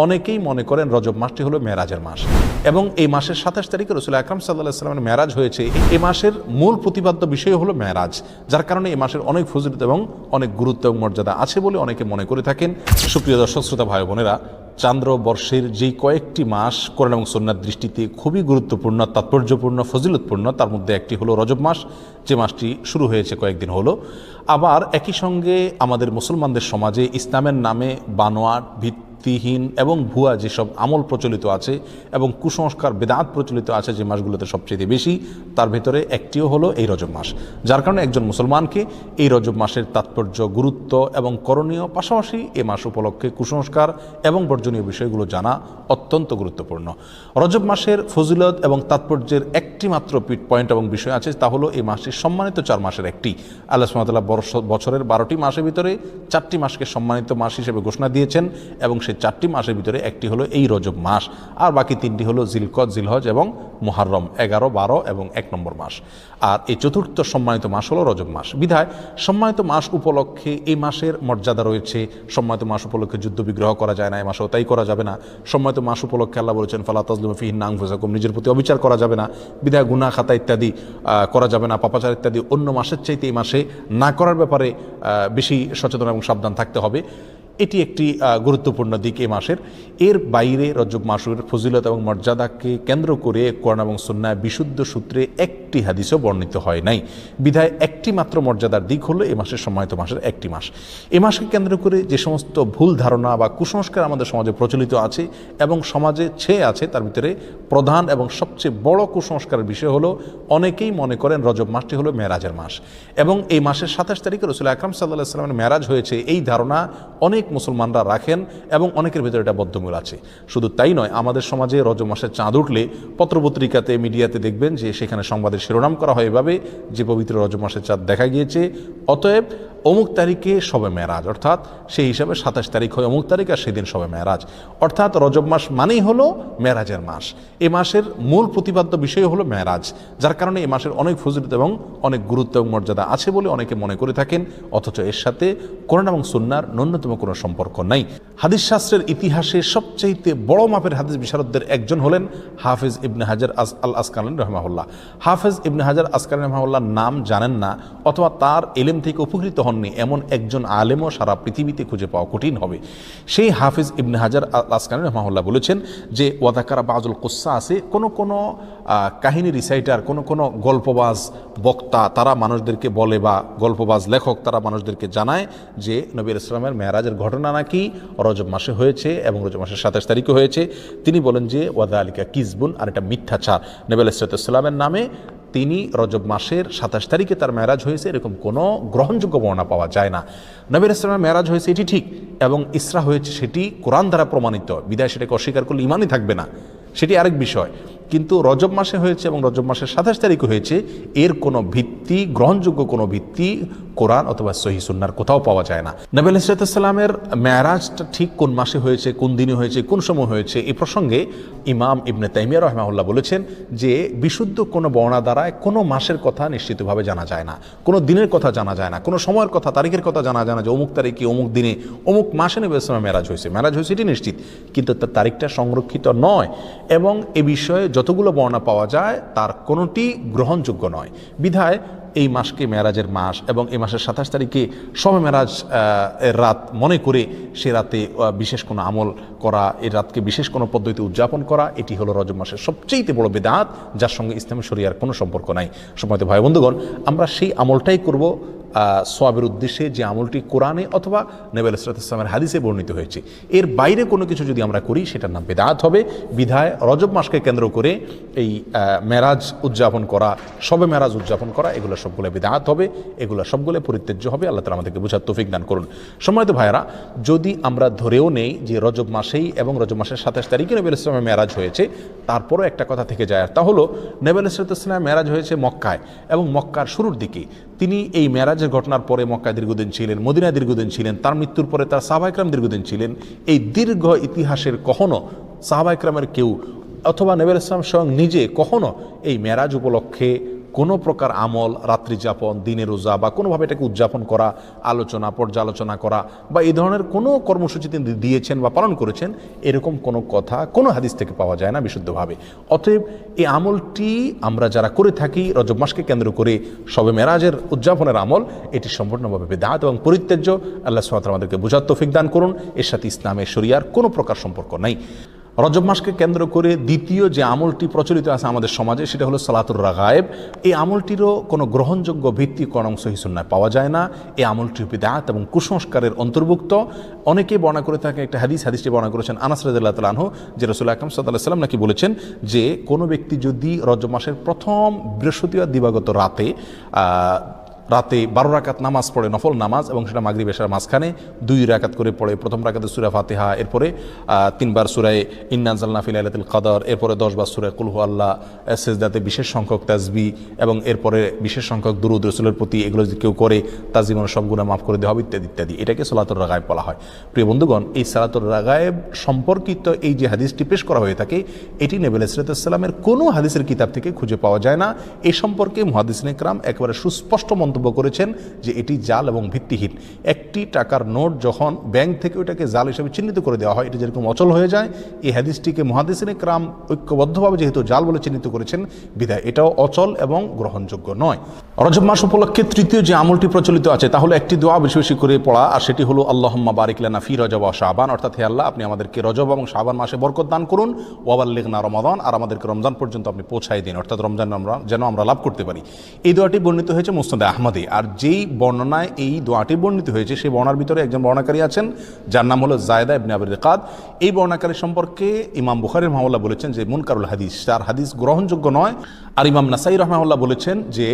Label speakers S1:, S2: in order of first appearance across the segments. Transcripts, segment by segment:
S1: অনেকেই মনে করেন রজব মাসটি হলো মেরাজের মাস এবং এই মাসের 27 তারিখে রাসূল আকরাম সাল্লাল্লাহু আলাইহি ওয়াসাল্লামের মেরাজ হয়েছে। এই মাসের মূল প্রতিপাদ্য বিষয় হলো মেরাজ, যার কারণে এই মাসের অনেক ফজিলত এবং অনেক গুরুত্ব এবং মর্যাদা আছে বলে অনেকে মনে করে থাকেন। সুপ্রিয় দর্শক শ্রোতা ভাই বোনেরা, চান্দ্র বর্ষের যেই কয়েকটি মাস কোরআন এবং সুন্নাহর দৃষ্টিতে খুবই গুরুত্বপূর্ণ, তাৎপর্যপূর্ণ, ফজিলতপূর্ণ, তার মধ্যে একটি হলো রজব মাস, যে মাসটি শুরু হয়েছে কয়েকদিন হলো। আবার একই সঙ্গে আমাদের মুসলমানদের সমাজে ইসলামের নামে বানোয়াট, ভিত্তিহীন এবং ভুয়া যেসব আমল প্রচলিত আছে এবং কুসংস্কার, বেদাত প্রচলিত আছে যে মাসগুলোতে সবচেয়ে বেশি, তার ভেতরে একটিও হলো এই রজব মাস। যার কারণে একজন মুসলমানকে এই রজব মাসের তাৎপর্য, গুরুত্ব এবং করণীয়, পাশাপাশি এ মাস উপলক্ষে কুসংস্কার এবং বর্জনীয় বিষয়গুলো জানা অত্যন্ত গুরুত্বপূর্ণ। রজব মাসের ফজিলত এবং তাৎপর্যের একটি মাত্র পয়েন্ট এবং বিষয় আছে, তা হলো এই মাসটি সম্মানিত 4 মাসের একটি। আল্লাহ সুবহানাহু ওয়া তাআলা বছরের 12টি মাসের ভিতরে 4টি মাসকে সম্মানিত মাস হিসেবে ঘোষণা দিয়েছেন এবং সেই 4টি মাসের ভিতরে একটি হলো এই রজব মাস, আর বাকি 3টি হলো জিলকদ, জিলহজ এবং মুহাররম, 11, 12 এবং 1 নম্বর মাস। আর এই চতুর্থ সম্মানিত মাস হলো রজব মাস। বিধায় সম্মানিত মাস উপলক্ষে এই মাসের মর্যাদা রয়েছে। সম্মানিত মাস উপলক্ষে যুদ্ধ বিগ্রহ করা যায় না, এই মাসেও তাই করা যাবে না। সম্মানিত মাস উপলক্ষে আল্লাহ বলেছেন ফালা তাজলিমু ফিহিন্না আনফুসাকুম, নিজের প্রতি অবিচার করা যাবে না। বিধায় গুনাহ খাতা ইত্যাদি করা যাবে না, পাপাচার ইত্যাদি অন্য মাসের চাইতে এই মাসে না করার ব্যাপারে বেশি সচেতন এবং সাবধান থাকতে হবে। এটি একটি গুরুত্বপূর্ণ দিক এই মাসের। এর বাইরে রজব মাসের ফজিলত এবং মর্যাদাকে কেন্দ্র করে কোরআন এবং সুন্নাহ বিশুদ্ধ সূত্রে একটি হাদিসও বর্ণিত হয় নাই। বিধায় একটি মাত্র মর্যাদার দিক হলো এই মাসের সম্মানিত মাসের একটি মাস। এই মাসকে কেন্দ্র করে যে সমস্ত ভুল ধারণা বা কুসংস্কার আমাদের সমাজে প্রচলিত আছে এবং সমাজে ছেয়ে আছে, তার ভিতরে প্রধান এবং সবচেয়ে বড় কুসংস্কারের বিষয় হলো অনেকেই মনে করেন রজব মাসটি হলো মেরাজের মাস এবং এই মাসের 27 তারিখে রাসূল আকরাম সাল্লাল্লাহু আলাইহি ওয়াসাল্লামের মেরাজ হয়েছে, এই ধারণা অনেক মুসলমানরা রাখেন এবং অনেকের ভিতরে এটা বদ্ধমূল আছে। শুধু তাই নয়, আমাদের সমাজে রজব মাসের চাঁদ উঠলে পত্রপত্রিকাতে, মিডিয়াতে দেখবেন যে সেখানে সংবাদের শিরোনাম করা হয় এভাবে যে পবিত্র রজব মাসের চাঁদ দেখা গিয়েছে, অতএব অমুক তারিখে শবে মেরাজ, অর্থাৎ সেই হিসাবে 27 তারিখ হয় অমুক তারিখ আর সেদিন শবে মেরাজ। অর্থাৎ রজব মাস মানেই হলো মেরাজের মাস। এ মাসের মূল প্রতিপাদ্য বিষয় হলো মেরাজ, যার কারণে এই মাসের অনেক ফজিলত এবং অনেক গুরুত্ব এবং মর্যাদা আছে বলে অনেকে মনে করে থাকেন, অথচ এর সাথে কোরআন এবং সুন্নাহর ন্যূনতম কোনো সম্পর্ক নাই। হাদিস শাস্ত্রের ইতিহাসে সবচাইতে বড় মাপের হাদিস বিশারদদের একজন হলেন হাফেজ ইবনে হাজার আল আসকালানি রাহিমাহুল্লাহ। হাফেজ ইবনে হাজার আসকালানি রাহিমাহুল্লাহর নাম জানেন না অথবা তার ইলম থেকে উপকৃত হননি এমন একজন আলেমও সারা পৃথিবীতে খুঁজে পাওয়া কঠিন হবে। সেই হাফেজ ইবনে হাজার আল আসকালানি রাহিমাহুল্লাহ বলেছেন যে ওয়াদাকারা বাজুল কুসা আছে, কোনো কাহিনী রিসাইটার, কোনো গল্পবাজ বক্তা তারা মানুষদেরকে বলে, বা গল্পবাজ লেখক তারা মানুষদেরকে জানায় যে নবী ইসলামের মেরাজের ঘটনা নাকি রজব মাসে হয়েছে এবং রজব মাসের 27 তারিখে হয়েছে। তিনি বলেন যে ওয়াদা আলিকা কিসবুন, আর এটা মিথ্যাচার। নবী ইসলামের নামে তিনি রজব মাসের 27 তারিখে তার মেরাজ হয়েছে এরকম কোনো গ্রহণযোগ্য বর্ণনা পাওয়া যায় না। নবী ইসলামের মেরাজ হয়েছে এটি ঠিক এবং ইসরা হয়েছে সেটি কোরআন দ্বারা প্রমাণিত, বিদায় সেটাকে অস্বীকার করলে ইমানই থাকবে না, সেটি আরেক বিষয়। কিন্তু রজব মাসে হয়েছে এবং রজব মাসের 27 তারিখে হয়েছে, এর কোনো ভিত্তি, গ্রহণযোগ্য কোনো ভিত্তি কোরআন অথবা সহিহ সুন্নাহর কোথাও পাওয়া যায় না। নবী আলাইহিসসালামের মেরাজটা ঠিক কোন মাসে হয়েছে, কোন দিনে হয়েছে, কোন সময় হয়েছে, এই প্রসঙ্গে ইমাম ইবনে তাইমিয়া রাহিমাহুল্লাহ বলেছেন যে বিশুদ্ধ কোনো বর্ণনা দ্বারা কোনো মাসের কথা নিশ্চিতভাবে জানা যায় না, কোনো দিনের কথা জানা যায় না, কোনো সময়ের কথা, তারিখের কথা জানা যায় না যে অমুক তারিখে, অমুক দিনে, অমুক মাসে নবী ইসলামের মেরাজ হয়েছে। মেরাজ হয়েছে এটি নিশ্চিত, কিন্তু তার তারিখটা সংরক্ষিত নয় এবং এ বিষয়ে যতগুলো বর্ণনা পাওয়া যায় তার কোনোটি গ্রহণযোগ্য নয়। বিধায় এই মাসকে মেরাজের মাস এবং এই মাসের 27 তারিখে শবে মেরাজ এর রাত মনে করে সে রাতে বিশেষ কোনো আমল করা, এই রাতকে বিশেষ কোনো পদ্ধতি উদযাপন করা, এটি হলো রজব মাসের সবচেয়ে বড় বিদআত, যার সঙ্গে ইসলামী শরিয়ার কোনো সম্পর্ক নাই। সম্মানিত ভাই বন্ধুগণ, আমরা সেই আমলটাই করব সওয়াবের উদ্দেশ্যে, যে আমলটি কোরআনে অথবা নবী ইসলামের হাদিসে বর্ণিত হয়েছে। এর বাইরে কোনো কিছু যদি আমরা করি সেটার নাম বিদআত হবে। বিধায় রজব মাসকে কেন্দ্র করে এই মেরাজ উদযাপন করা, শবে মেরাজ উদযাপন করা, এগুলো সবগুলো বিদআত হবে, এগুলো সবগুলো পরিত্যাজ্য হবে। আল্লাহ তাআলা আমাদেরকে বুঝার তৌফিক দান করুন। সম্মানিত ভাইরা, যদি আমরা ধরেও নেই যে রজব মাসেই এবং রজব মাসের 27 তারিখে নবী ইসলামের মেরাজ হয়েছে, তারপরও একটা কথা থেকে যায়, আর তা হলো নবী ইসলামের মেরাজ হয়েছে মক্কায় এবং মক্কার শুরুর দিকে। তিনি এই মেরাজের ঘটনার পরে মক্কায় দীর্ঘদিন ছিলেন, মদিনায় দীর্ঘদিন ছিলেন, তার মৃত্যুর পরে তার সাহাবা ইকরাম দীর্ঘদিন ছিলেন। এই দীর্ঘ ইতিহাসের কখনো সাহাবা ইকরামের কেউ অথবা নবী ইসলাম স্বয়ং নিজে কখনো এই মেরাজ উপলক্ষে কোনো প্রকার আমল, রাত্রি যাপন, দিনে রোজা বা কোনোভাবে এটাকে উদযাপন করা, আলোচনা, পর্যালোচনা করা বা এই ধরনের কোনো কর্মসূচি তিনি দিয়েছেন বা পালন করেছেন, এরকম কোনো কথা কোনো হাদিস থেকে পাওয়া যায় না বিশুদ্ধভাবে। অতএব এই আমলটি আমরা যারা করে থাকি রজব মাসকে কেন্দ্র করে শবে মেরাজের উদযাপনের আমল, এটি সম্পূর্ণভাবে বিদআত এবং পরিত্যাজ্য। আল্লাহ সুবহানাহু ওয়া তাআলা আমাদেরকে বুঝার তৌফিক দান করুন। এর সাথে ইসলামের শরিয়ার কোনো প্রকার সম্পর্ক নাই। রজব মাসকে কেন্দ্র করে দ্বিতীয় যে আমলটি প্রচলিত আছে আমাদের সমাজে, সেটা হলো সালাতুর রাগায়েব। এই আমলটিরও কোনো গ্রহণযোগ্য ভিত্তি কোরআন সহিহ সুন্নাহয় পাওয়া যায় না। এই আমলটি বিদআত এবং কুসংস্কারের অন্তর্ভুক্ত। অনেকেই বর্ণনা করে থাকে একটা হাদিসটি বর্ণনা করেছেন আনাস রাদিয়াল্লাহু তাআলা আনহু, যে রাসূলুল্লাহ আকরাম সাল্লাল্লাহু আলাইহি ওয়াসাল্লাম নাকি বলেছেন যে কোনো ব্যক্তি যদি রজব মাসের প্রথম বৃহস্পতিবার দিবাগত রাতে 12 রাকাত নামাজ পড়ে, নফল নামাজ, এবং সেটা মাগরিব এশার মাঝখানে 2 রাকাত করে পড়ে। প্রথম রাকাতে সূরা ফাতিহা, এরপরে 3 বার সূরা ইন্না আনজালনা ফি লাইলাতুল কদর, এরপরে 10 বার সূরা কুল হুয়াল্লাহ, সিজদাতে বিশেষ সংখ্যক তাসবিহ এবং এরপরে বিশেষ সংখ্যক দুরূদ রাসূলের প্রতি, এগুলো যদি কেউ করে তার জীবনের সব গুনাহ মাফ করে দেওয়া হবে ইত্যাদি ইত্যাদি। এটাকে সালাতুর রাগায়েব বলা হয়। প্রিয় বন্ধুগণ, এই সালাতুর রাগায়েব সম্পর্কিত এই যে হাদিসটি পেশ করা হয়ে থাকে, এটি নবী আলাইহিস সালামের কোনো হাদিসের কিতাব থেকে খুঁজে পাওয়া যায় না। এই সম্পর্কে মুহাদ্দিসিনে কেরাম একেবারে সুস্পষ্ট মন্তব্য করেছেন যে এটি জাল এবং ভিত্তিহীন। একটি টাকার নোট যখন ব্যাংক থেকে ওইটাকে জাল হিসেবে চিহ্নিত করে দেওয়া হয়, এটি যেরকম অচল হয়ে যায়, এই হাদিসটিকে মুহাদ্দিসিনে কেরাম ঐক্যবদ্ধভাবে যেহেতু জাল বলে চিহ্নিত করেছেন, বিধায় এটাও অচল এবং গ্রহণযোগ্য নয়। রজব মাস উপলক্ষে তৃতীয় যে আমলটি প্রচলিত আছে তা হলো একটি দোয়া বেশি বেশি করে পড়া, আর সেটি হলো আল্লাহুম্মা বারিক লানা ফি রজব ওয়া শাবান, অর্থাৎ হে আল্লাহ, আপনি আমাদেরকে রজব এবং শাবান মাসে বরকত দান করুন, ওয়া বাল্লিগনা রমাদান, আর আমাদেরকে রমজান পর্যন্ত আপনি পৌঁছায় দিন, অর্থাৎ রমজান যেন আমরা লাভ করতে পারি। এই দোয়াটি বর্ণিত হয়েছে মুসনাদে আহমদে। আর যেই বর্ণনায় এই দোয়াটি বর্ণিত হয়েছে, সেই বর্ণনার ভিতরে একজন বর্ণাকারী আছেন যার নাম হলো জায়দা ইবনে আবি রিকাদ। এই বর্ণাকারী সম্পর্কে ইমাম বুখারী রাহিমাহুল্লাহ বলেছেন যে মুনকারুল হাদিস, তার হাদিস গ্রহণযোগ্য নয়। আর ইমাম নাসাই রাহিমাহুল্লাহ বলেছেন যে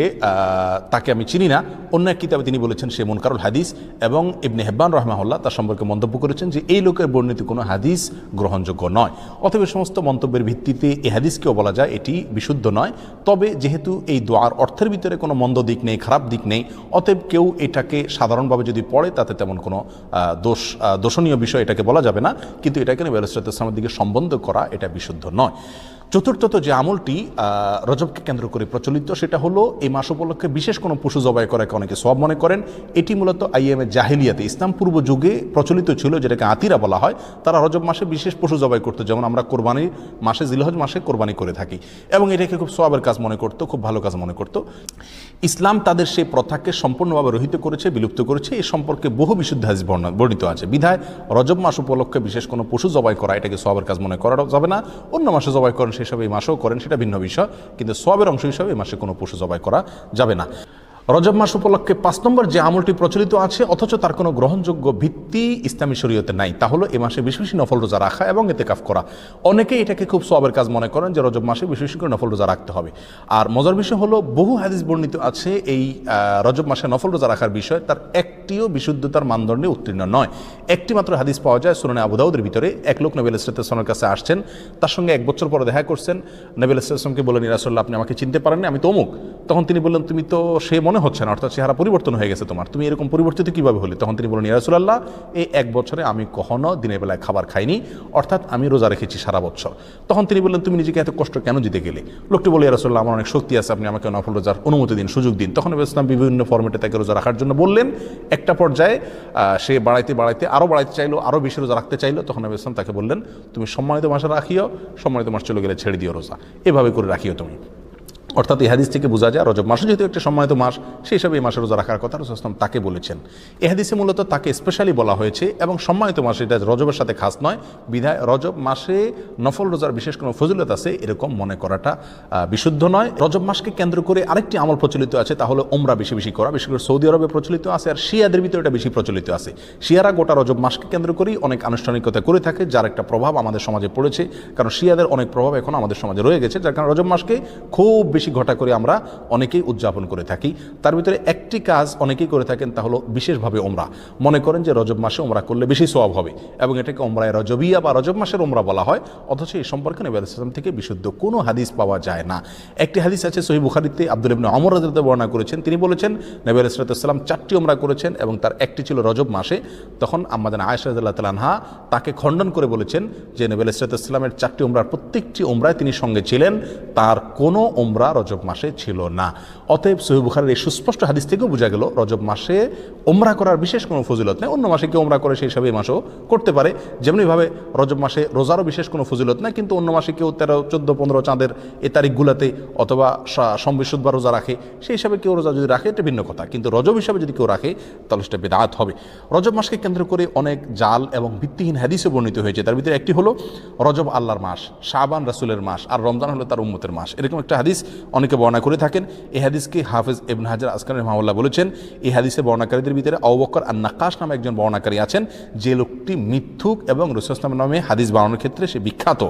S1: তাকে আমি চিনি না। অন্য এক কিতাবে তিনি বলেছেন সে মুনকারুল হাদিস, এবং ইবনে হিব্বান রাহিমাহুল্লাহ তার সম্পর্কে মন্তব্য করেছেন যে এই লোকের বর্ণিত কোনো হাদিস গ্রহণযোগ্য নয়। অতএব সমস্ত মন্তব্যের ভিত্তিতে এই হাদিসকেও বলা যায় এটি বিশুদ্ধ নয়। তবে যেহেতু এই দোয়ার অর্থের ভিতরে কোনো মন্দ দিক নেই, খারাপ দিক নেই, অতএব কেউ এটাকে সাধারণভাবে যদি পড়ে তাতে তেমন কোনো দোষণীয় বিষয় এটাকে বলা যাবে না। কিন্তু এটাকে নবী আলাইহিস সালামের দিকে সম্বন্ধ করা এটা বিশুদ্ধ নয়। চতুর্থত যে আমলটি রজবকে কেন্দ্র করে প্রচলিত, সেটা হলো এই মাস উপলক্ষে বিশেষ কোনো পশু জবাই করাকে অনেকে সওয়াব মনে করেন। এটি মূলত আইয়ামে জাহিলিয়াতে, ইসলাম পূর্ব যুগে প্রচলিত ছিল, যেটাকে আতিরা বলা হয়। তারা রজব মাসে বিশেষ পশু জবাই করতো, যেমন আমরা কোরবানির মাসে জিলহজ মাসে কোরবানি করে থাকি, এবং এটাকে খুব সওয়াবের কাজ মনে করতো, খুব ভালো কাজ মনে করতো। ইসলাম তাদের সেই প্রথাকে সম্পূর্ণভাবে রহিত করেছে, বিলুপ্ত করেছে। এ সম্পর্কে বহু বিশুদ্ধ হাদিস বর্ণিত আছে। বিধায় রজব মাস উপলক্ষে বিশেষ কোনো পশু জবাই করা এটাকে সওয়াবের কাজ মনে করা যাবে না। অন্য মাসে জবাই করেন সেসব এই মাসেও করেন, সেটা ভিন্ন বিষয়, কিন্তু সওয়াবের অংশ হিসাবে এই মাসে কোনো পশু জবাই করা যাবে না। রজব মাস উপলক্ষে 5 নম্বর যে আমলটি প্রচলিত আছে অথচ তার কোনো গ্রহণযোগ্য ভিত্তি ইসলামী শরীয়তে নাই, তা হলো এ মাসে বেশি বেশি নফল রোজা রাখা এবং ইতিকাফ করা। অনেকেই এটাকে খুব সওয়াবের কাজ মনে করেন যে রজব মাসে বেশি বেশি করে নফল রোজা রাখতে হবে। আর মজার বিষয় হলো বহু হাদিস বর্ণিত আছে এই রজব মাসে নফল রোজা রাখার বিষয়, তার একটিও বিশুদ্ধতার মানদণ্ডে উত্তীর্ণ নয়। একটি মাত্র হাদিস পাওয়া যায় সুনানে আবু দাউদের ভিতরে। এক লোক নবী আলাইহিস সালামের কাছে আসছেন, তার সঙ্গে 1 বছর পরে দেখা করছেন। নবী আলাইহিস সালামকে বললেন, ইয়া রাসূলুল্লাহ, আপনি আমাকে চিনতে পারেননি, আমি তো অমুক। তখন তিনি বললেন, তুমি তো সে মনে হচ্ছে না, অর্থাৎ চেহারা পরিবর্তন হয়ে গেছে তোমার, তুমি এরকম পরিবর্তিত কিভাবে হলে? তখন তিনি বললেন, ইয়া রাসূলুল্লাহ, এই 1 বছরে আমি কখনো দিনের বেলায় খাবার খাইনি, অর্থাৎ আমি রোজা রেখেছি সারা বছর। তখন তিনি বললেন, তুমি নিজেকে এত কষ্ট কেন দিতে গেলে? লোকটি বলে, ইয়া রাসূলুল্লাহ, আমার অনেক শক্তি আছে, আপনি আমাকে নফল রোজার অনুমতি দিন, সুযোগ দিন। তখন নবী ইসলাম বিভিন্ন ফরম্যাটে তাকে রোজা রাখার জন্য বললেন। একটা পর্যায়ে সে বাড়াইতে বাড়াইতে আরও বাড়াইতে চাইলো, আরও বেশি রোজা রাখতে চাইলো। তখন নবী ইসলাম তাকে বললেন, তুমি সম্মানিত মাসে রাখিও, সম্মানিত মাস চলে গেলে ছেড়ে দিও রোজা, এভাবে করে রাখিও তুমি। অর্থাৎ এই হাদিস থেকে বোঝা যায় রজব মাসে যেহেতু একটা সম্মানিত মাস, সেই হিসাবে এই মাসে রোজা রাখার কথা রাসূল সাল্লাল্লাহু আলাইহি ওয়াসাল্লাম তাকে বলেছেন। এই হাদিসে মূলত তাকে স্পেশালি বলা হয়েছে, এবং সম্মানিত মাসে, এটা রজবের সাথে খাস নয়। বিধায় রজব মাসে নফল রোজার বিশেষ কোনো ফজিলত আছে এরকম মনে করাটা বিশুদ্ধ নয়। রজব মাসকে কেন্দ্র করে আরেকটি আমল প্রচলিত আছে, তা হলো উমরা বেশি বেশি করা। বিশেষ করে সৌদি আরবে প্রচলিত আছে, আর শিয়াদের ভিতরে এটা বেশি প্রচলিত আছে। শিয়ারা গোটা রজব মাসকে কেন্দ্র করেই অনেক আনুষ্ঠানিকতা করে থাকে, যার একটা প্রভাব আমাদের সমাজে পড়েছে। কারণ শিয়াদের অনেক প্রভাব এখন আমাদের সমাজে রয়ে গেছে, যার কারণে রজব মাসকে খুব বেশি ঘটা করে আমরা অনেকেই উদযাপন করে থাকি। তার ভিতরে একটি কাজ অনেকেই করে থাকেন, তা হলো বিশেষভাবে ওমরা। মনে করেন যে রজব মাসে ওমরা করলে বেশি সওয়াব হবে, এবং এটাকে ওমরায়ে রজবিয়া বা রজব মাসের ওমরা বলা হয়। অথচ এই সম্পর্কে নবী আলাইহিস সালাম থেকে বিশুদ্ধ কোনো হাদিস পাওয়া যায় না। একটি হাদিস আছে সহিহ বুখারীতে, আব্দুল্লাহ ইবনে ওমর রাদিয়াল্লাহু আনহু বর্ণনা করেছেন। তিনি বলেছেন নবী আলাইহিস সালাম 4টি ওমরা করেছেন, এবং তার একটি ছিল রজব মাসে। তখন আম্মা জান আয়েশা রাদিয়াল্লাহু তাআলা আনহা তাকে খণ্ডন করে বলেছেন যে নবী আলাইহিস সালামের 4টি ওমরার প্রত্যেকটি ওমরায় তিনি সঙ্গে ছিলেন, তার কোনো ওমরা রজব মাসে ছিল না। অতএব সহিহ বুখারীর এই সুস্পষ্ট হাদিস থেকেও বোঝা গেল রজব মাসে ওমরা করার বিশেষ কোনো ফজিলত নেই। অন্য মাসে কেউ ওমরা করে সেই হিসাবে এই মাসেও করতে পারে, যেমনিভাবে রজব মাসে রোজারও বিশেষ কোনো ফজিলত নেই, কিন্তু অন্য মাসে কেউ 13, 14, 15 চাঁদের এই তারিখগুলোতে অথবা সম্বিশুদ্ধ রোজা রাখে, সেই হিসাবে কেউ রোজা যদি রাখে এটা ভিন্ন কথা, কিন্তু রজব হিসাবে যদি কেউ রাখে তাহলে সেটা বিদআত হবে। রজব মাসকে কেন্দ্র করে অনেক জাল এবং ভিত্তিহীন হাদিসে বর্ণিত হয়েছে। তার ভিতরে একটি হলো রজব আল্লাহর মাস, শাবান রাসূলের মাস, আর রমজান হলো তার উম্মতের মাস। এরকম একটা হাদিস অনেকে বর্ণনা করে থাকেন। এই হাদিসকে হাফেজ ইবনে হাজার আসকালানি রাহিমাহুল্লাহ বলেছেন, এই হাদিসের বর্ণনাকারীদের ভিতরে আবু বকর আন-নাক্কাশ নামে একজন বর্ণনাকারী আছেন, যে লোকটি মিথ্যুক এবং রাসূল সাল্লাল্লাহু আলাইহি ওয়াসাল্লাম নামে হাদিস বানানোর ক্ষেত্রে সে বিখ্যাত।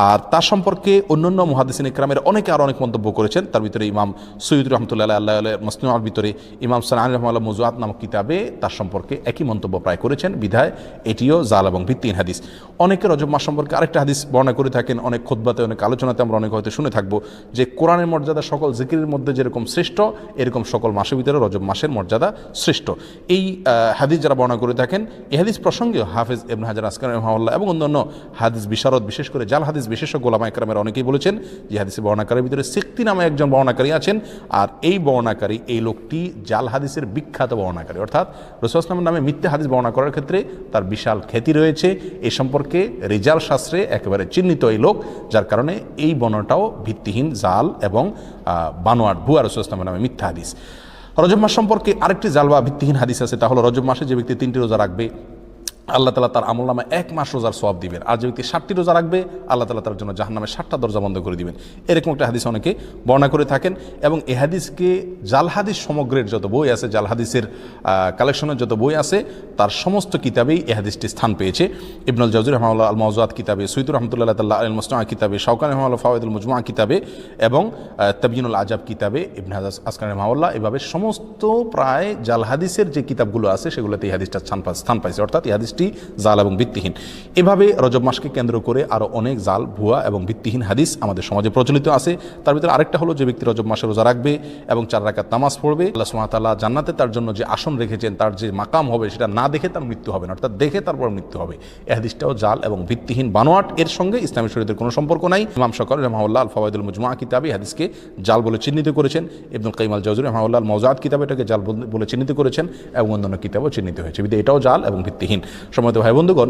S1: আর তার সম্পর্কে অন্যান্য মুহাদ্দিসিন ইকরামের অনেকে আরও অনেক মন্তব্য করেছেন। তার ভিতরে ইমাম সৈয়দ রহমতুল্লাহ আল্লাহ মুসনিমার ভিতরে ইমাম সানানী রাহিমাহুল্লাহ মওযুআত নামক কিতাবে তার সম্পর্কে একই মন্তব্য প্রায় করেছেন, বিধায় এটিও জাল এবং ভিত্তিহীন হাদিস। অনেকে রজব মাস সম্পর্কে আরেকটা হাদিস বর্ণনা করে থাকেন, অনেক খুতবাতে অনেক আলোচনাতে আমরা অনেক হয়তো শুনে থাকবো, যে কোরআনের মর্যাদা সকল জিকিরের মধ্যে যেরকম শ্রেষ্ঠ, এরকম সকল মাসের ভিতরে রজব মাসের মর্যাদা শ্রেষ্ঠ। এই হাদিস যারা বর্ণনা করে থাকেন, এই হাদিস প্রসঙ্গে হাফেজ ইবনে হাজার আসকালানি রাহিমাহুল্লাহ এবং অন্যান্য হাদিস বিশারদ, বিশেষ করে জাল হাদিস বিশেষজ্ঞ ওলামা ইকরামের অনেকেই বলেছেন যে হাদিসের বর্ণনাকারীর ভিতরে সিক্তি নামে একজন বর্ণনাকারী আছেন, আর এই বর্ণনাকারী, এই লোকটি জাল হাদিসের বিখ্যাত বর্ণনাকারী, অর্থাৎ রাসূল সাল্লাল্লাহু আলাইহি ওয়াসাল্লামের নামে মিথ্যা হাদিস বর্ণনা করার ক্ষেত্রে তার বিশাল খ্যাতি রয়েছে। এ সম্পর্কে রিজাল শাস্ত্রে একেবারে চিহ্নিত এই লোক, যার কারণে এই বর্ণনাটাও ভিত্তিহীন, জাল এবং বানোয়াট, ভুয়া রাসূল সাল্লাল্লাহু আলাইহি ওয়াসাল্লামের নামে মিথ্যা হাদিস। রজব মাস সম্পর্কে আরেকটি জাল বা ভিত্তিহীন হাদিস আছে, তা হলো রজব মাসে যে ব্যক্তি 3টি রোজা রাখবে আল্লাহ তাআলা তার আমলনামা 1 মাস রোজার সওয়াব দিবেন, আর যে ব্যক্তি 60টি রোজা রাখবে আল্লাহ তাআলা তার জন্য জাহান্নামের 60টা দরজা বন্ধ করে দিবেন। এরকম একটা হাদিস অনেকে বর্ণনা করে থাকেন, এবং এই হাদিসকে জাল হাদিস সমগ্রের যত বই আছে, জাল হাদিসের কালেকশনের যত বই আছে, তার সমস্ত কিতাবেই এই হাদিসটি স্থান পেয়েছে। ইবনুল জাওজি রাহিমাহুল্লাহ আল মাওযুআত কিতাবে, সৈয়দ রাহমাতুল্লাহ তাআলা আল মুসনাআ কিতাবে, শাওকানি রাহিমাহুল্লাহ ফাওয়াইদুল মুজমুআ কিতাবে এবং তাবয়িনুল আজাব কিতাবে, ইবনে হাজার আসকালানি রাহিমাহুল্লাহ, এভাবে সমস্ত প্রায় জাল হাদিসের যে কিতাবগুলো আছে সেগুলোতে এই হাদিসটা স্থান পাইছে, অর্থাৎ এই হাদিসটি জাল এবং ভিত্তিহীন। এভাবে রজব মাসকে কেন্দ্র করে আরও অনেক জাল, ভুয়া এবং ভিত্তিহীন হাদিস আমাদের সমাজে প্রচলিত আছে। তার ভিতরে আরেকটা হলো, যে ব্যক্তি রজব মাসে রোজা রাখবে এবং 4 রাকাত নামাজ পড়বে, আল্লাহ সুবহানাহু ওয়া তাআলা জান্নাতে তার জন্য যে আসন রেখেছেন, তার যে মাকাম হবে, সেটা না দেখে তার মৃত্যু হবে না, অর্থাৎ দেখে তারপর মৃত্যু হবে। এই হাদিসটাও জাল এবং ভিত্তিহীন, বানোয়াট। এর সঙ্গে ইসলামী শরীয়তের কোনো সম্পর্ক নাই। ইমাম শাওকানি রাহিমাহুল্লাহ আল ফাওয়াইদুল মুজমুআ কিতাবে হাদিসকে জাল বলে চিহ্নিত করেছেন। ইবনুল কাইয়িম আল জাওজি রাহিমাহুল্লাহ আল মাওযুআত কিতাবে এটাকে জাল বলে চিহ্নিত করেছেন, এবং অন্যান্য কিতাবও চিহ্নিত হয়েছে, বিধায় এটাও জাল এবং ভিত্তিহীন। সম্মানিত ভাই বন্ধুগণ,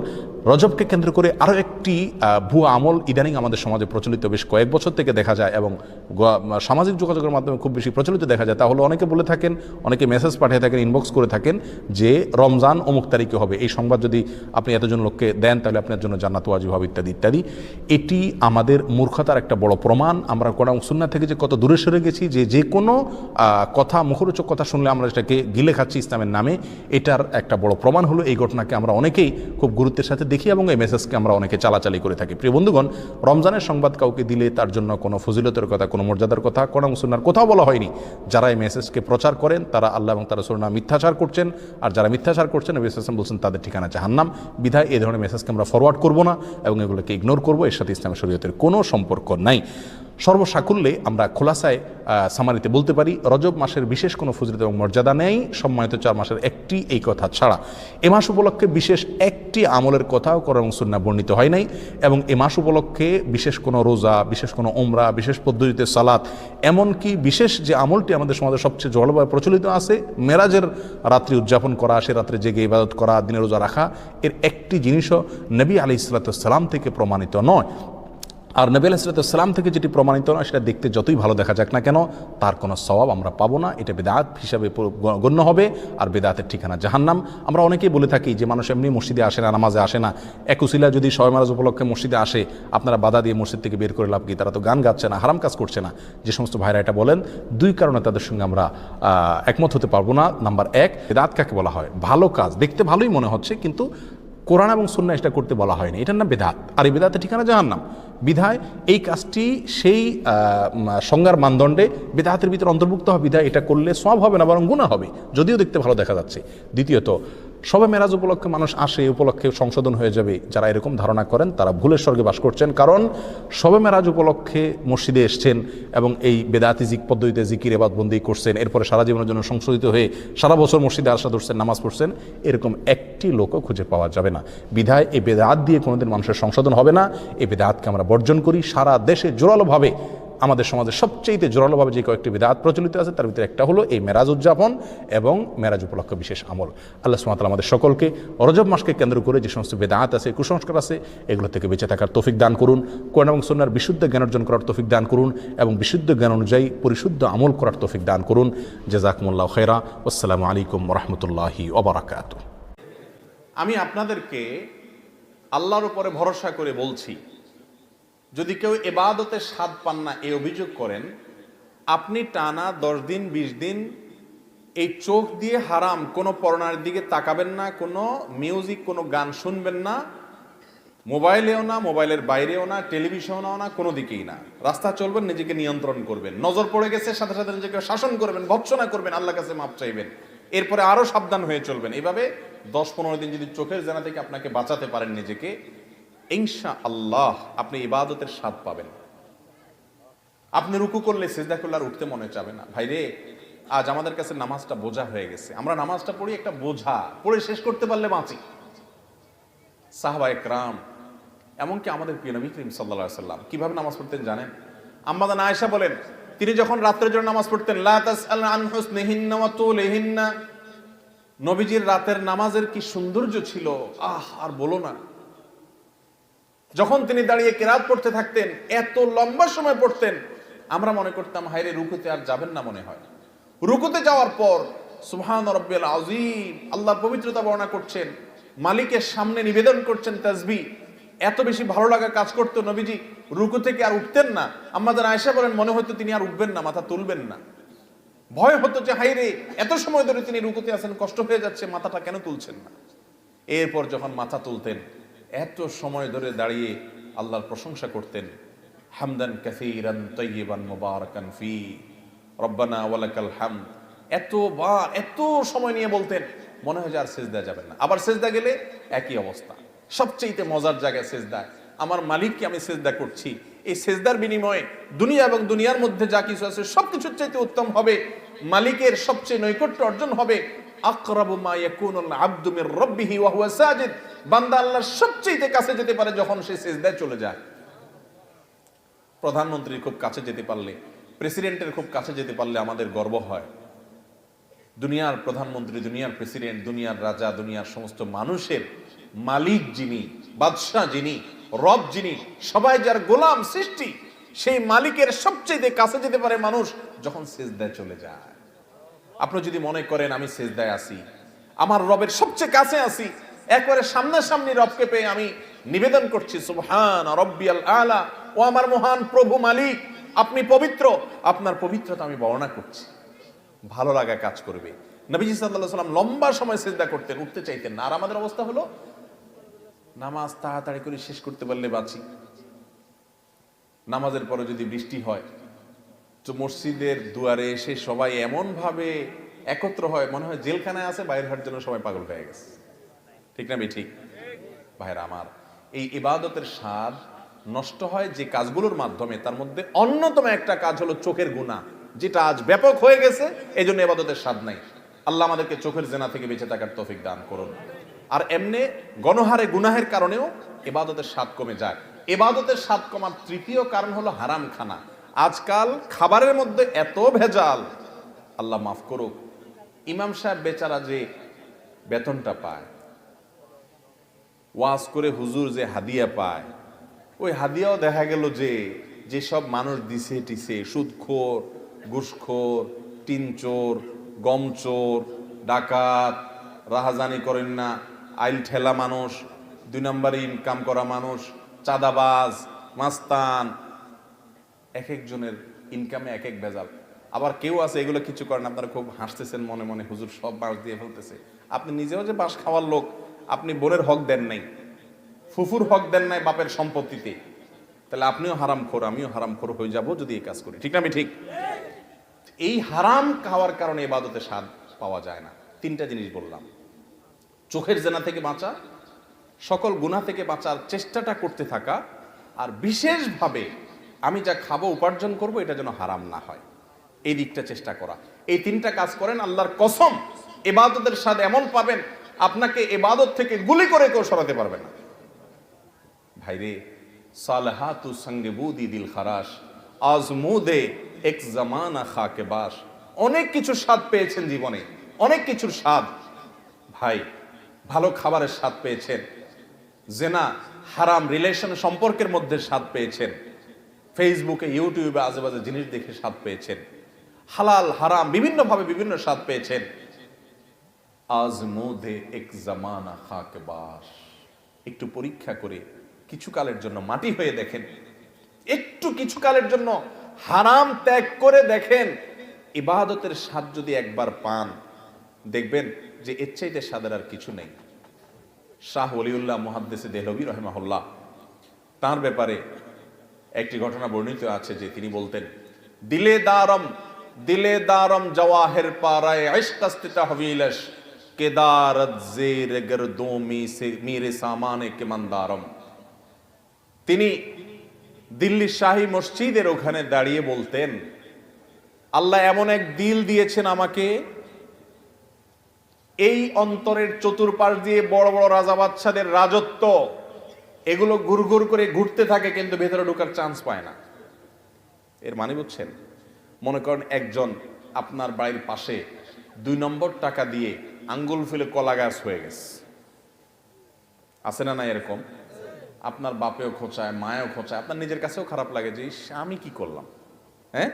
S1: রজবকে কেন্দ্র করে আরও একটি ভুয়া আমল ইদানিং আমাদের সমাজে প্রচলিত বেশ কয়েক বছর থেকে দেখা যায়, এবং সামাজিক যোগাযোগের মাধ্যমে খুব বেশি প্রচলিত দেখা যায়। তা হলো, অনেকে বলে থাকেন, অনেকে মেসেজ পাঠিয়ে থাকেন, ইনবক্স করে থাকেন, যে রমজান অমুক তারিখে হবে, এই সংবাদ যদি আপনি এতজন লোককে দেন তাহলে আপনার জন্য জান্নাত ওয়াজিব হবে, ইত্যাদি ইত্যাদি। এটি আমাদের মূর্খতার একটা বড় প্রমাণ। আমরা কোরআন সুন্নাহ থেকে যে কত দূরে সরে গেছি, যে কোনো কথা, মুখরোচক কথা শুনলে আমরা সেটাকে গিলে খাচ্ছি ইসলামের নামে, এটার একটা বড় প্রমাণ হলো এই ঘটনাকে আমরা অনেকেই খুব গুরুত্বের সাথে দেখি, এবং এই মেসেজকে আমরা অনেকে চালাচালি করে থাকি। প্রিয় বন্ধুগণ, রমজানের সংবাদ কাউকে দিলে তার জন্য কোনো ফজিলতের কথা, কোনো মর্যাদার কথা কোরআন সুন্নাহর কোথাও বলা হয়নি। যারা এই মেসেজকে প্রচার করেন তারা আল্লাহ এবং তার রাসূলের নামে মিথ্যাচার করছেন, আর যারা মিথ্যাচার করছেন নবী সাল্লাল্লাহু আলাইহি ওয়াসাল্লাম বলছেন তাদের ঠিকানা জাহান্নাম। বিধায় এই ধরনের মেসেজকে আমরা ফরওয়ার্ড করব না এবং এগুলোকে ইগনোর করব, এর সাথে ইসলামী শরীয়তের কোনো সম্পর্ক নাই। সর্বসাকুল্যে আমরা খোলাসায় সামারিতে বলতে পারি, রজব মাসের বিশেষ কোনো ফজিলত এবং মর্যাদা নেই সম্মানিত 4 মাসের একটি, এই কথা ছাড়া। এ মাস উপলক্ষে বিশেষ একটি আমলের কথাও কোরআন এবং সুন্নাহ বর্ণিত হয় নাই, এবং এ মাস উপলক্ষে বিশেষ কোনো রোজা, বিশেষ কোনো উমরা, বিশেষ পদ্ধতিতে সালাত, এমনকি বিশেষ যে আমলটি আমাদের সমাজে সবচেয়ে জলবায়ু প্রচলিত আছে, মেরাজের রাত্রি উদযাপন করা, সে রাত্রে জেগে ইবাদত করা, দিনে রোজা রাখা, এর একটি জিনিসও নবী আলাইহিস সালাম থেকে প্রমাণিত নয়। আর নবী আলাইহিস সালাম থেকে যেটি প্রমাণিত নয়, সেটা দেখতে যতই ভালো দেখা যাক না কেন, তার কোনো সওয়াব আমরা পাবো না। এটা বেদাত হিসাবে গণ্য হবে, আর বেদাতের ঠিকানা জাহান্নাম। আমরা অনেকেই বলে থাকি যে মানুষ এমনি মসজিদে আসে না, নামাজে আসে না, এক উসিলা যদি শবে মেরাজ উপলক্ষে মসজিদে আসে, আপনারা বাধা দিয়ে মসজিদ থেকে বের করে লাভ কি? তারা তো গান গাচ্ছে না, হারাম কাজ করছে না। যে সমস্ত ভাইরা এটা বলেন, 2 কারণে তাদের সঙ্গে আমরা একমত হতে পারবো না। নাম্বার 1, বেদাত কাকে বলা হয়? ভালো কাজ, দেখতে ভালোই মনে হচ্ছে, কিন্তু কোরআন এবং সুন্নাহ এটা করতে বলা হয়নি, এটার নাম বেদাত, আর এই বেদাতের ঠিকানা জাহান্নাম। বিধায় এই কাজটি সেই সংজ্ঞার মানদণ্ডে বেদাতের ভিতরে অন্তর্ভুক্ত হবে, বিধায় এটা করলে সওয়াব হবে না, বরং গুনাহ হবে, যদিও দেখতে ভালো দেখা যাচ্ছে। দ্বিতীয়ত, শবে মেরাজ উপলক্ষে মানুষ আসে, উপলক্ষে সংশোধন হয়ে যাবে, যারা এরকম ধারণা করেন তারা ভুলের স্বর্গে বাস করছেন। কারণ শবে মেরাজ উপলক্ষে মসজিদে এসছেন এবং এই বেদাতি পদ্ধতিতে জিকির ইবাদতবন্দি করছেন, এরপরে সারা জীবনের জন্য সংশোধিত হয়ে সারা বছর মসজিদে আসা ধরছেন, নামাজ পড়ছেন, এরকম একটি লোকও খুঁজে পাওয়া যাবে না। বিধায় এই বেদাত দিয়ে কোনোদিন মানুষের সংশোধন হবে না। এই বেদাতকে আমরা বর্জন করি। সারা দেশে জোরালোভাবে আমাদের সমাজে সবচেয়ে জোরালোভাবে যে কয়েকটি বিদআত প্রচলিত আছে তার ভিতরে একটা হলো এই মেরাজ উদযাপন এবং মেরাজ উপলক্ষে বিশেষ আমল। আল্লাহ সুবহানাহু ওয়া তাআলা আমাদের সকলকে রজব মাসকে কেন্দ্র করে যে সমস্ত বিদআত আছে, কুসংস্কার আছে, এগুলো থেকে বেঁচে থাকার তৌফিক দান করুন। কোরআন এবং সুন্নাহর বিশুদ্ধ জ্ঞান অর্জন করার তৌফিক দান করুন এবং বিশুদ্ধ জ্ঞান অনুযায়ী পরিশুদ্ধ আমল করার তৌফিক দান করুন। জাযাকুমুল্লাহু খায়রা। আসসালামু আলাইকুম ওয়া রাহমাতুল্লাহি ওয়া বারাকাতুহু।
S2: আমি আপনাদেরকে আল্লাহর উপরে ভরসা করে বলছি, যদি কেউ ইবাদতের স্বাদ পান না এই অভিযোগ করেন, আপনি টানা 10 দিন 20 দিন এই চোখ দিয়ে হারাম কোনো পর্নোর দিকে তাকাবেন না, কোনো মিউজিক কোনো গান শুনবেন না, মোবাইলেও না, মোবাইলের বাইরেও না, টেলিভিশনেও না, কোনো দিকেই না। রাস্তা চলবেন, নিজেকে নিয়ন্ত্রণ করবেন, নজর পড়ে গেছে সাথে সাথে নিজেকে শাসন করবেন, ভৎসনা করবেন, আল্লাহর কাছে মাপ চাইবেন, এরপরে আরো সাবধান হয়ে চলবেন। এইভাবে 10-15 দিন যদি চোখের জেনা থেকে আপনাকে বাঁচাতে পারেন নিজেকে, ইনশাআল্লাহ আপনি ইবাদতের স্বাদ পাবেন। আপনি রুকু করলে সিজদা করলে আর উঠতে মনে চাবে না। ভাইরে, আজ আমাদের কাছে নামাজটা বোঝা হয়ে গেছে। আমরা নামাজটা পড়ি একটা বোঝা, পড়ে শেষ করতে পারলে বাঁচি। সাহাবায়ে কেরাম, এমনকি আমাদের প্রিয় নবী করিম সাল্লাল্লাহু আলাইহি সাল্লাম কিভাবে নামাজ পড়তেন জানেন? আম্মা জান আয়েশা বলেন, তিনি যখন রাতের জন্য নামাজ পড়তেন, লা তাসআল আন হুসনিহিন্না ওয়া তুলিহিন্না, নবীজির রাতের নামাজের কি সৌন্দর্য ছিল, আর বলো না। যখন তিনি দাঁড়িয়ে কিরাত পড়তে থাকতেন, এত লম্বা সময় পড়তেন, আমরা মনে করতাম হায়রে রুকুতে আর যাবেন না মনে হয়। রুকুতে যাওয়ার পর সুবহান রাব্বিয়াল আযীম, আল্লাহর পবিত্রতা বর্ণনা করছেন, মালিকের সামনে নিবেদন করছেন তাসবিহ। এত বেশি ভালো লাগা কাজ করতো, নবীজি রুকু থেকে আর উঠতেন না। আম্মা জান আয়েশা বলেন, মনে হতো তিনি আর উঠবেন না, মাথা তুলবেন না। ভয় হতো যে হায়রে এত সময় ধরে তিনি রুকুতে আছেন, কষ্ট হয়ে যাচ্ছে, মাথাটা কেন তুলছেন না। এরপর যখন মাথা তুলতেন, এত সময় ধরে দাঁড়িয়ে আল্লাহর প্রশংসা করতেন, হামদান কাসীরান তাইয়িবান মুবারাকান ফি রব্বানা ওয়ালাকাল হামদ। এত সময় নিয়ে বলতেন, মনে হয় যে আর সিজদা যাবেন না। আবার সিজদা গেলে একই অবস্থা। সবচেয়ে মজার জায়গায় সিজদা, আমার মালিককে আমি সিজদা করছি, এই সিজদার বিনিময়ে দুনিয়া এবং দুনিয়ার মধ্যে যা কিছু আছে সবকিছুর চাইতে উত্তম হবে, মালিকের সবচেয়ে নৈকট্য অর্জন হবে। আকরাবু মা ইয়াকুনুল আবদু মির রাব্বিহি ওয়া হুয়া সাজিদ, বান্দা আল্লাহর সবচেয়ে কাছে যেতে পারে যখন সে সিজদায় চলে যায়। প্রধানমন্ত্রীর খুব কাছে যেতে পারলে, প্রেসিডেন্টের খুব কাছে যেতে পারলে আমাদের গর্ব হয়। দুনিয়ার প্রধানমন্ত্রী, দুনিয়ার প্রেসিডেন্ট, দুনিয়ার রাজা, দুনিয়ার সমস্ত মানুষের মালিক যিনি, বাদশাহ যিনি, রব যিনি, সবাই যার গোলাম সৃষ্টি, সেই মালিকের সবচেয়ে কাছে যেতে পারে মানুষ যখন সিজদায় চলে যায়। আপনি যদি মনে করেন আমি সিজদায় আছি, আমার রবের সবচেয়ে কাছে আছি, একবারে সামনাসামনি রবকে পেয়ে আমি নিবেদন করছি সুবহান রাব্বিয়াল আলা, ও আমার মহান প্রভু মালিক, আপনি পবিত্র, আপনার পবিত্রতা আমি বর্ণনা করছি, ভালো লাগা কাজ করবে। নবীজি সাল্লাল্লাহু আলাইহি ওয়াসাল্লাম লম্বা সময় সিজদা করতেন, উঠতে চাইতেন না। আর আমাদের অবস্থা হলো নামাজ তাড়াতাড়ি করে শেষ করতে পারলে বাঁচি। নামাজের পরে যদি বৃষ্টি হয় তো মসজিদের দুয়ারে এসে সবাই এমন ভাবে একত্র হয়, মনে হয় জেলখানায় আছে, বাইরে হওয়ার জন্য সবাই পাগল হয়ে গেছে। ঠিক না ঠিক? ভাইরা আমার, এই ইবাদতের স্বাদ নষ্ট হয় যে কাজগুলোর মাধ্যমে, তার মধ্যে অন্যতম একটা কাজ হলো চোখের গুনাহ, যেটা আজ ব্যাপক হয়ে গেছে। এই জন্য ইবাদতের স্বাদ নাই। আল্লাহ আমাদেরকে চোখের জেনা থেকে বেঁচে থাকার তৌফিক দান করুন। আর এমনি গণহারে গুনাহের কারণেও ইবাদতের স্বাদ কমে যায়। ইবাদতের স্বাদ কমার তৃতীয় কারণ হলো হারাম খানা। আজকাল খাবারের মধ্যে এত ভেজাল, আল্লাহ মাফ করুক, ইমাম সাহেব বেচারা যে বেতনটা পায়, ওয়াজ করে হুজুর যে হাদিয়া পায়, ওই হাদিয়াও দেখা গেল যে যেসব মানুষ দিছে টিছে, সুদখোর, ঘুষখোর, টিনচোর, গমচোর, ডাকাত, রাহাজানি করেন না, আইল ঠেলা মানুষ, 2 নম্বরে ইনকাম করা মানুষ, চাঁদাবাজ, মাস্তান, এক একজনের ইনকামে এক এক ভেজাল। আবার কেউ আছে এগুলো কিছু করেন, আপনারা খুব হাসতেছেন মনে মনে, হুজুর সব বাঁশ দিয়ে ফেলতেছে। আপনি নিজেও যে বাঁশ খাওয়ার লোক, আপনি বোনের হক দেন নাই, ফুফুর হক দেন নাই বাপের সম্পত্তিতে, তাহলে আপনিও হারামখোর, আমিও হারামখোর হয়ে যাব যদি এই কাজ করি। ঠিক না? আমি ঠিক? এই হারাম খাওয়ার কারণে ইবাদতে স্বাদ পাওয়া যায় না। 3টা জিনিস বললাম, চোখের জেনা থেকে বাঁচা, সকল গুনাহ থেকে বাঁচার চেষ্টাটা করতে থাকা, আর বিশেষভাবে আমি যা খাবো উপার্জন করব এটা যেন হারাম না হয়, এই দিকটা চেষ্টা করা। এই 3টা কাজ করেন, আল্লাহর কসম ইবাদতের স্বাদ এমন পাবেন, আপনাকে ইবাদত থেকে গুলি করে কেউ সরাতে পারবে না। ভাইরে, সালাহাতু সঙ্গে বুদি দিল খারাস, আজমুদে এক জামানা খাকে বাস। অনেক কিছু স্বাদ পেয়েছেন জীবনে, অনেক কিছুর স্বাদ। ভাই, ভালো খাবারের স্বাদ পেয়েছেন, জেনা হারাম রিলেশন সম্পর্কের মধ্যে স্বাদ পেয়েছেন, ফেসবুকে ইউটিউবে আজেবাজে জিনিস দেখে স্বাদ পেয়েছেন, হালাল হারাম বিভিন্নভাবে বিভিন্ন স্বাদ পেয়েছেন। আজমুদে এক জামানা খাকে বাস। একটু পরীক্ষা করে কিছুকালের জন্য মাটি হয়ে দেখেন, একটু কিছুকালের জন্য হারাম ত্যাগ করে দেখেন। ইবাদতের স্বাদ যদি একবার পান, দেখবেন যে এর চাইতে স্বাদের আর কিছু নেই। শাহ ওলিউল্লাহ মুহাদ্দিসে দেহলভী রাহিমাহুল্লাহ, তার ব্যাপারে একটি ঘটনা বর্ণিত আছে যে তিনি বলতেন, দিলে দারম জওয়াহির পারায় ইশকাস্তি তাহবিলশ কেদারত জের গরদোমি সে মেরে সামানে কে মন্দারম। তিনি দিল্লি শাহী মসজিদের ওখানে দাঁড়িয়ে বলতেন, আল্লাহ এমন এক দিল দিয়েছেন আমাকে, এই অন্তরের চতুর্পাশ দিয়ে বড় বড় রাজা বাদশাদের রাজত্ব, এগুলো ঘুরঘুর করে ঘুরতে থাকে কিন্তু ভেতরে ঢোকার চান্স পায় না। এর মানে বুঝছেন? মনে করেন একজন আপনার বাড়ির পাশে 2 নম্বর টাকা দিয়ে আঙ্গুল ফুলে কলা গাছ হয়ে গেছে, আছে না? না এরকম আপনার বাপেও খোঁচায়, মায়েও খোঁচায়, আপনার নিজের কাছেও খারাপ লাগে যে আমি কি করলাম। হ্যাঁ,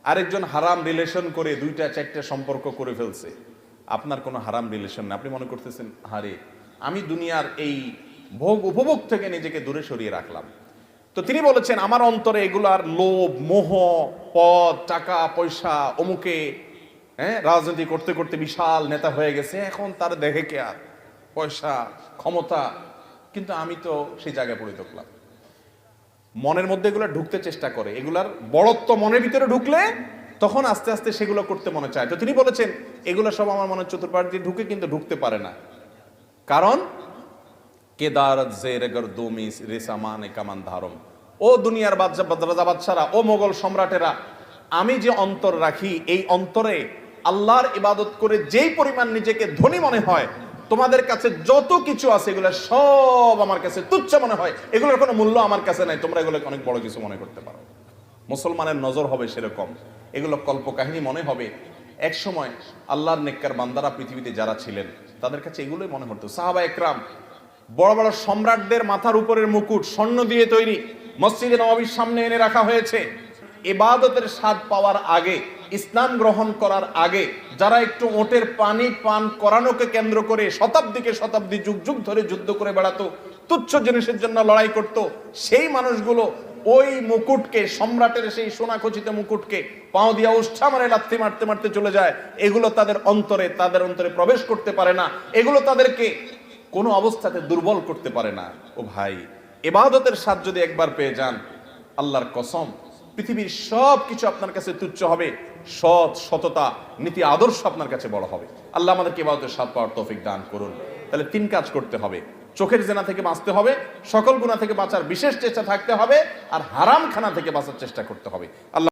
S2: আরেকজন হারাম রিলেশন করে 2টা-4টা সম্পর্ক করে ফেলছে, আপনার কোনো হারাম রিলেশন না, আপনি মনে করতেছেন হারে আমি দুনিয়ার এই ভোগ উপভোগ থেকে নিজেকে দূরে সরিয়ে রাখলাম। তো তিনি বলেছেন আমার অন্তরে এগুলার লোভ, মোহ, পদ, টাকা পয়সা, অমুকে রাজনীতি করতে করতে বিশাল নেতা হয়ে গেছে, এখন তার দেখে কে আর পয়সা ক্ষমতা, কিন্তু আমি তো সেই জায়গায় পড়ে থাকলাম। মনের মধ্যে এগুলো ঢুকতে চেষ্টা করে, এগুলার বড়ত্ব মনের ভিতরে ঢুকলে তখন আস্তে আস্তে সেগুলো করতে মনে চায়। তো তিনি বলেছেন এগুলো সব আমার মনের চতুর্পাশ দিয়ে ঢুকে কিন্তু ঢুকতে পারে না, কারণ কেদারত জেরগর দোমি রেসামানে কামান ধারম। ও দুনিয়ার রাজা বাদশারা, ও মোগল সম্রাটেরা, আমি যে অন্তর রাখি, এই অন্তরে আল্লাহর ইবাদত করে যেই পরিমাণ নিজেকে ধনী মনে হয়, তোমাদের কাছে যত কিছু আছে এগুলো সব আমার কাছে তুচ্ছ মনে হয়, এগুলোর কোনো মূল্য আমার কাছে নাই, তোমরা এগুলোকে অনেক বড় কিছু মনে করতে পারো। মুসলমানের নজর হবে সেরকম, এগুলো কল্পকাহিনী মনে হবে। এক সময় আল্লাহর নেককার বান্দারা পৃথিবীতে যারা ছিলেন তাদের কাছে এগুলোই মনে হতো। সাহাবা একরাম, বড় বড় সম্রাটদের মাথার উপরের মুকুট স্বর্ণ দিয়ে তৈরি, মসজিদে নববীর সামনে এনে রাখা হয়েছে। ইবাদতের স্বাদ পাওয়ার আগে, ইসলাম গ্রহণ করার আগে যারা একটু ওটের পানি পান করানোকে কেন্দ্র করে শতাব্দীকে শতাব্দী যুগ যুগ ধরে যুদ্ধ করে বেড়াতো, তুচ্ছ জিনিসের জন্য লড়াই করত, সেই মানুষগুলো ওই মুকুটকে, সম্রাটের সেই সোনা খচিত মুকুটকে পাও দিয়া উষ্ঠা মারে লাথি মারতে মারতে চলে যায়। এগুলো তাদের অন্তরে প্রবেশ করতে পারে না, এগুলো তাদেরকে কোনো অবস্থাতে দুর্বল করতে পারে না। ও ভাই, ইবাদতের স্বাদ যদি একবার পেয়ে যান, আল্লাহর কসম পৃথিবীর সব কিছু আপনার কাছে তুচ্ছ হবে, সততা নীতি আদর্শ আপনার কাছে বড় হবে। আল্লাহ আমাদেরকে ইবাদতের স্বাদ পাওয়ার তৌফিক দান করুন। তাহলে 3 কাজ করতে হবে, চোখের জেনা থেকে বাঁচতে হবে, সকল গুনাহ থেকে বাঁচার বিশেষ চেষ্টা থাকতে হবে, আর হারাম খানা থেকে বাঁচার চেষ্টা করতে হবে। আল্লাহ